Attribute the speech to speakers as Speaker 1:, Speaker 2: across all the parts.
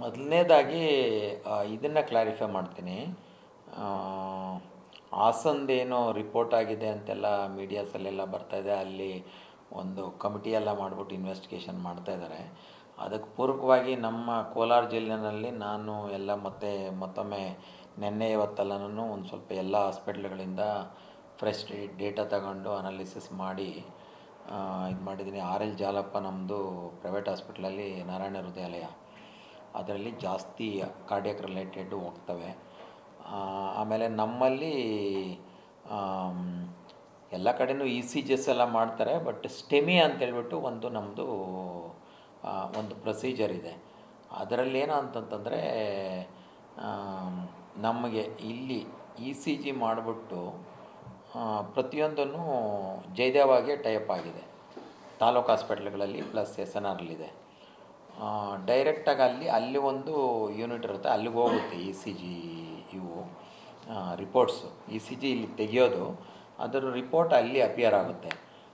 Speaker 1: ಮೊದಲನೇದಾಗಿ ಇದನ್ನು ಕ್ಲಾರಿಫೈ ಮಾಡ್ತೀನಿ. ಹಾಸನದೇನೋ ರಿಪೋರ್ಟ್ ಆಗಿದೆ ಅಂತೆಲ್ಲ ಮೀಡಿಯಾಸಲ್ಲೆಲ್ಲ ಬರ್ತಾಯಿದೆ. ಅಲ್ಲಿ ಒಂದು ಕಮಿಟಿ ಎಲ್ಲ ಮಾಡಿಬಿಟ್ಟು ಇನ್ವೆಸ್ಟಿಗೇಷನ್ ಮಾಡ್ತಾಯಿದ್ದಾರೆ. ಅದಕ್ಕೆ ಪೂರಕವಾಗಿ ನಮ್ಮ ಕೋಲಾರ ಜಿಲ್ಲೆಯಲ್ಲಿ ನಾನು ಎಲ್ಲ ಮತ್ತೊಮ್ಮೆ ನಿನ್ನೆ ಇವತ್ತೆಲ್ಲನೂ ಒಂದು ಸ್ವಲ್ಪ ಎಲ್ಲ ಹಾಸ್ಪಿಟ್ಲ್ಗಳಿಂದ ಫ್ರೆಶ್ ಡೇಟಾ ತಗೊಂಡು ಅನಾಲಿಸಿಸ್ ಮಾಡಿ ಇದು ಮಾಡಿದ್ದೀನಿ. RL ಜಾಲಪ್ಪ ನಮ್ಮದು ಪ್ರೈವೇಟ್ ಹಾಸ್ಪಿಟ್ಲಲ್ಲಿ ನಾರಾಯಣ ಹೃದಯಾಲಯ, ಅದರಲ್ಲಿ ಜಾಸ್ತಿ ಕಾರ್ಡಿಯಾಕ್ ರಿಲೇಟೆಡ್ ಹೋಗ್ತವೆ. ಆಮೇಲೆ ನಮ್ಮಲ್ಲಿ ಎಲ್ಲ ಕಡೆಯೂ ECGs ಎಲ್ಲ ಮಾಡ್ತಾರೆ. ಬಟ್ ಸ್ಟೆಮಿ ಅಂತೇಳ್ಬಿಟ್ಟು ಒಂದು ನಮ್ಮದು ಒಂದು ಪ್ರೊಸೀಜರ್ ಇದೆ. ಅದರಲ್ಲಿ ಏನು ಅಂತಂತಂದರೆ ನಮಗೆ ಇಲ್ಲಿ ECG ಮಾಡಿಬಿಟ್ಟು ಪ್ರತಿಯೊಂದನ್ನು ಜಯದೇವಾಗೆ ಟೈಪ್ ಆಗಿದೆ. ತಾಲೂಕು ಹಾಸ್ಪಿಟ್ಲ್ಗಳಲ್ಲಿ ಪ್ಲಸ್ SNRಲ್ಲಿದೆ. ಡೈರೆಕ್ಟಾಗಿ ಅಲ್ಲಿ ಒಂದು ಯೂನಿಟ್ ಇರುತ್ತೆ, ಅಲ್ಲಿಗೆ ಹೋಗುತ್ತೆ ECG ಇವು ರಿಪೋರ್ಟ್ಸು. ECG ಇಲ್ಲಿ ತೆಗೆಯೋದು, ಅದರ ರಿಪೋರ್ಟ್ ಅಲ್ಲಿ ಅಪಿಯರ್ ಆಗುತ್ತೆ.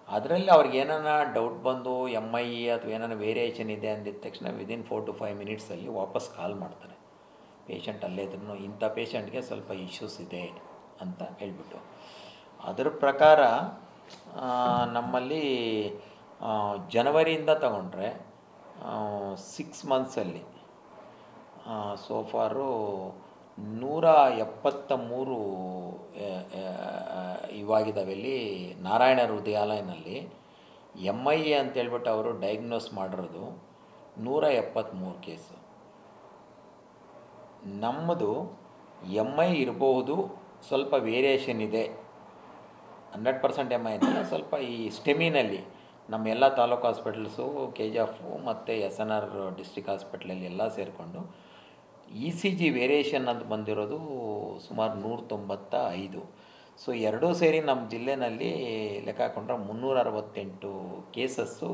Speaker 1: ಅದರಲ್ಲಿ ಅವ್ರಿಗೆ ಏನಾನ ಡೌಟ್ ಬಂದು MIE ಅಥವಾ ಏನಾನ ವೇರಿಯೇಷನ್ ಇದೆ ಅಂದಿದ ತಕ್ಷಣ ವಿದಿನ್ 4 to 5 ಮಿನಿಟ್ಸಲ್ಲಿ ವಾಪಸ್ ಕಾಲ್ ಮಾಡ್ತಾರೆ. ಪೇಷಂಟ್ ಅಲ್ಲೇ ಇದ್ರೂ ಇಂಥ ಪೇಷಂಟ್ಗೆ ಸ್ವಲ್ಪ ಇಶ್ಯೂಸ್ ಇದೆ ಅಂತ ಹೇಳ್ಬಿಟ್ಟು. ಅದರ ಪ್ರಕಾರ ನಮ್ಮಲ್ಲಿ ಜನವರಿಯಿಂದ ತಗೊಂಡ್ರೆ 6 ಮಂತ್ಸಲ್ಲಿ ಸೋಫಾರು 173 ಇವಾಗಿದ್ದಾವೆ. ಇಲ್ಲಿ ನಾರಾಯಣ ಹೃದಯಾಲಯನಲ್ಲಿ MIE ಅಂತೇಳ್ಬಿಟ್ಟು ಅವರು ಡಯಾಗ್ನೋಸ್ ಮಾಡಿರೋದು 173 ಕೇಸು. ನಮ್ಮದು MI ಇರಬಹುದು, ಸ್ವಲ್ಪ ವೇರಿಯೇಷನ್ ಇದೆ, 100% MI ಅಂತಲ್ಲ, ಸ್ವಲ್ಪ ಈ ಸ್ಟೆಮಿನಲ್ಲಿ ನಮ್ಮ ಎಲ್ಲ ತಾಲೂಕು ಹಾಸ್ಪಿಟಲ್ಸು, KGF ಮತ್ತು SNR ಡಿಸ್ಟ್ರಿಕ್ಟ್ ಹಾಸ್ಪಿಟ್ಲಲ್ಲಿ ಎಲ್ಲ ಸೇರಿಕೊಂಡು ECG ವೇರಿಯೇಷನ್ ಅಂತ ಬಂದಿರೋದು ಸುಮಾರು 195. ಸೊ ಎರಡೂ ಸೇರಿ ನಮ್ಮ ಜಿಲ್ಲೆಯಲ್ಲಿ ಲೆಕ್ಕ ಹಾಕೊಂಡ್ರೆ 368 cases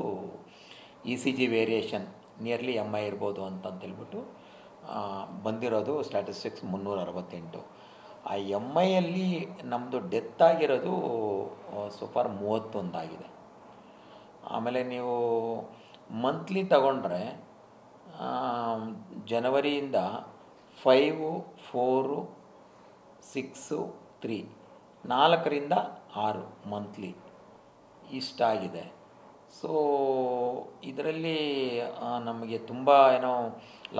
Speaker 1: ECG variation nearly MI ಇರ್ಬೋದು ಅಂತಂತೇಳ್ಬಿಟ್ಟು ಬಂದಿರೋದು ಸ್ಟ್ಯಾಟಿಸ್ಟಿಕ್ಸ್ 368. ಆ MIಯಲ್ಲಿ ನಮ್ಮದು ಡೆತ್ ಆಗಿರೋದು ಸುಮಾರು 31 ಆಗಿದೆ. ಆಮೇಲೆ ನೀವು ಮಂತ್ಲಿ ತಗೊಂಡ್ರೆ ಜನವರಿಯಿಂದ 5, 4, 6, 3 4ರಿಂದ 6 ಮಂತ್ಲಿ ಇಷ್ಟಾಗಿದೆ. ಸೊ ಇದರಲ್ಲಿ ನಮಗೆ ತುಂಬ ಏನೋ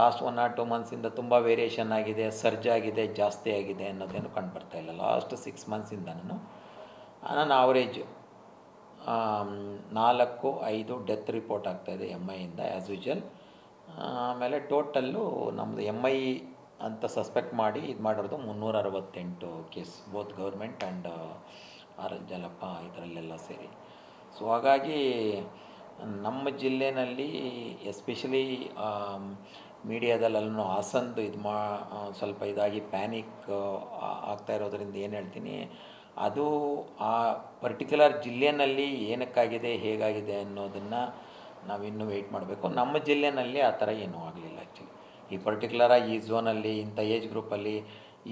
Speaker 1: ಲಾಸ್ಟ್ 1 or 2 ಮಂತ್ಸಿಂದ ತುಂಬ ವೇರಿಯೇಷನ್ ಆಗಿದೆ, ಸರ್ಜ್ ಆಗಿದೆ, ಜಾಸ್ತಿ ಆಗಿದೆ ಅನ್ನೋದೇನು ಕಂಡುಬರ್ತಾಯಿಲ್ಲ. ಲಾಸ್ಟ್ 6 ಮಂತ್ಸಿಂದನೂ ನಾನು ಆವ್ರೇಜ್ 4-5 ಡೆತ್ ರಿಪೋರ್ಟ್ ಆಗ್ತಾಯಿದೆ MIಯಿಂದ ಆ್ಯಸ್ ಯೂಶುವಲ್. ಆಮೇಲೆ ಟೋಟಲ್ಲು ನಮ್ಮದು MI ಅಂತ ಸಸ್ಪೆಕ್ಟ್ ಮಾಡಿ ಇದು ಮಾಡಿರೋದು 368 case, both government and RL Jalappa ಇದರಲ್ಲೆಲ್ಲ ಸೇರಿ. ಸೊ ಹಾಗಾಗಿ ನಮ್ಮ ಜಿಲ್ಲೆಯಲ್ಲಿ ಎಸ್ಪೆಷಲಿ ಮೀಡಿಯಾದಲ್ಲೆಲ್ಲೂ ಹಾಸನದು ಇದು ಸ್ವಲ್ಪ ಇದಾಗಿ ಪ್ಯಾನಿಕ್ ಆಗ್ತಾ ಇರೋದರಿಂದ ಏನು ಹೇಳ್ತೀನಿ, ಅದು ಆ ಪರ್ಟಿಕ್ಯುಲರ್ ಜಿಲ್ಲೆಯಲ್ಲಿ ಏನಕ್ಕಾಗಿದೆ, ಹೇಗಾಗಿದೆ ಅನ್ನೋದನ್ನು ನಾವಿನ್ನೂ ವೆಯ್ಟ್ ಮಾಡಬೇಕು. ನಮ್ಮ ಜಿಲ್ಲೆಯಲ್ಲಿ ಆ ಥರ ಏನೂ ಆಗಲಿಲ್ಲ. ಆ್ಯಕ್ಚುಲಿ ಈ ಪರ್ಟಿಕ್ಯುಲರಾಗಿ ಈ ಝೋನಲ್ಲಿ ಇಂಥ ಏಜ್ ಗ್ರೂಪಲ್ಲಿ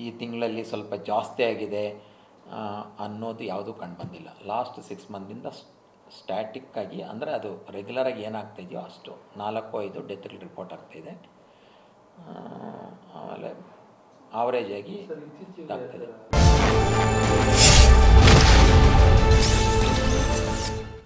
Speaker 1: ಈ ತಿಂಗಳಲ್ಲಿ ಸ್ವಲ್ಪ ಜಾಸ್ತಿ ಆಗಿದೆ ಅನ್ನೋದು ಯಾವುದೂ ಕಂಡುಬಂದಿಲ್ಲ. ಲಾಸ್ಟ್ 6 ಮಂತಿಂದ ಸ್ಟ್ಯಾಟಿಕ್ಕಾಗಿ, ಅಂದರೆ ಅದು ರೆಗ್ಯುಲರಾಗಿ ಏನಾಗ್ತಾಯಿದೆಯೋ ಅಷ್ಟು 4-5 ಡೆತ್ಗಳು ರಿಪೋರ್ಟ್ ಆಗ್ತಾಯಿದೆ. ಆಮೇಲೆ ಆವ್ರೇಜಾಗಿ ಆಗ್ತಾಯಿದೆ.